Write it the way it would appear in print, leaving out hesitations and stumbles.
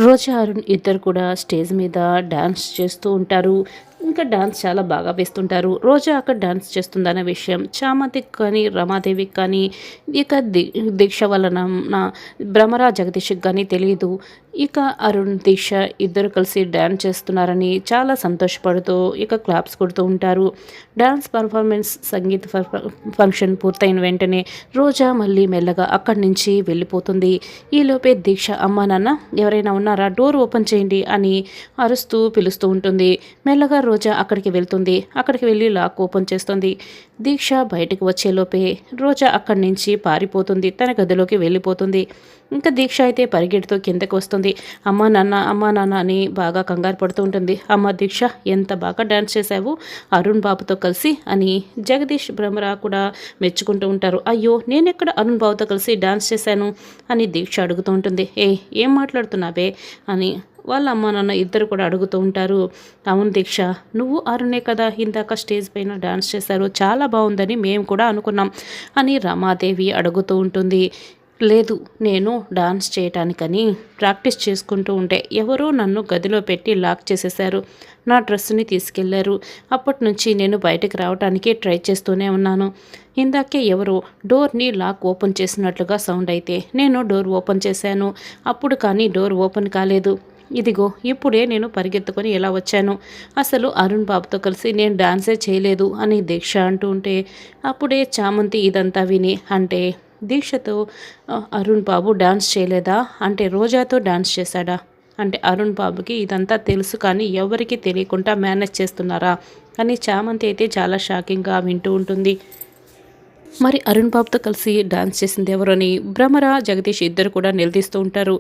రోజా, అరుణ్ ఇద్దరు కూడా స్టేజ్ మీద డాన్స్ చేస్తూ ఉంటారు. ఇంకా డాన్స్ చాలా బాగా వేస్తుంటారు. రోజా అక్కడ డాన్స్ చేస్తుందనే విషయం చామంతికి కానీ, రమాదేవికి కానీ, ఇక దీక్ష వలన నా భ్రమరా జగదీష్కి కానీ తెలియదు. ఇక అరుణ్, దీక్ష ఇద్దరు కలిసి డాన్స్ చేస్తున్నారని చాలా సంతోషపడుతూ ఇక క్లాప్స్ కొడుతూ ఉంటారు. డాన్స్ పర్ఫార్మెన్స్, సంగీత ఫంక్షన్ పూర్తయిన వెంటనే రోజా మళ్ళీ మెల్లగా అక్కడి నుంచి వెళ్ళిపోతుంది. ఈలోపే దీక్ష, అమ్మా నాన్న ఎవరైనా ఉన్నారా, డోర్ ఓపెన్ చేయండి అని అరుస్తూ పిలుస్తూ ఉంటుంది. మెల్లగా రోజా అక్కడికి వెళ్తుంది. అక్కడికి వెళ్ళి లాక్ ఓపెన్ చేస్తుంది. దీక్ష బయటకు వచ్చేలోపే రోజా అక్కడి నుంచి పారిపోతుంది. తన గదిలోకి వెళ్ళిపోతుంది. ఇంకా దీక్ష అయితే పరిగెడుతూ కిందకు వస్తుంది. అమ్మా నాన్న అని బాగా కంగారు పడుతూ ఉంటుంది. అమ్మ దీక్ష, ఎంత బాగా డాన్స్ చేశావు అరుణ్ బాబుతో కలిసి అని జగదీష్, భ్రమరా కూడా మెచ్చుకుంటూ ఉంటారు. అయ్యో, నేనెక్కడ అరుణ్ బాబుతో కలిసి డాన్స్ చేశాను అని దీక్ష అడుగుతూ ఉంటుంది. ఏం మాట్లాడుతున్నావే అని వాళ్ళ అమ్మ నాన్న ఇద్దరు కూడా అడుగుతూ ఉంటారు. అవును దీక్ష, నువ్వు అరుణే కదా ఇందాక స్టేజ్ పైన డాన్స్ చేశారు, చాలా బాగుందని మేము కూడా అనుకున్నాం అని రమాదేవి అడుగుతూ ఉంటుంది. లేదు, నేను డాన్స్ చేయటానికని ప్రాక్టీస్ చేసుకుంటూ ఉంటే ఎవరో నన్ను గదిలో పెట్టి లాక్ చేసేశారు. నా డ్రెస్సుని తీసుకెళ్లారు. అప్పటి నుంచి నేను బయటకు రావడానికి ట్రై చేస్తూనే ఉన్నాను. ఇందాకే ఎవరో డోర్ని లాక్ ఓపెన్ చేసినట్లుగా సౌండ్ అయితే నేను డోర్ ఓపెన్ చేశాను. అప్పుడు కానీ డోర్ ఓపెన్ కాలేదు. ఇదిగో ఇప్పుడే నేను పరిగెత్తుకొని ఎలా వచ్చాను. అసలు అరుణ్ బాబుతో కలిసి నేను డాన్సే చేయలేదు అని దీక్ష అంటూ ఉంటే అప్పుడే చామంతి ఇదంతా విని, అంటే దీక్షతో అరుణ్ బాబు డాన్స్ చేయలేదా, అంటే రోజాతో డాన్స్ చేశాడా, అంటే అరుణ్ బాబుకి ఇదంతా తెలుసు కానీ ఎవరికి తెలియకుండా మేనేజ్ చేస్తున్నారా అని చామంతి అయితే చాలా షాకింగ్గా వింటూ ఉంటుంది. మరి అరుణ్ బాబుతో కలిసి డాన్స్ చేసింది ఎవరని భ్రమర, జగదీష్ ఇద్దరు కూడా నిలదీస్తూ ఉంటారు.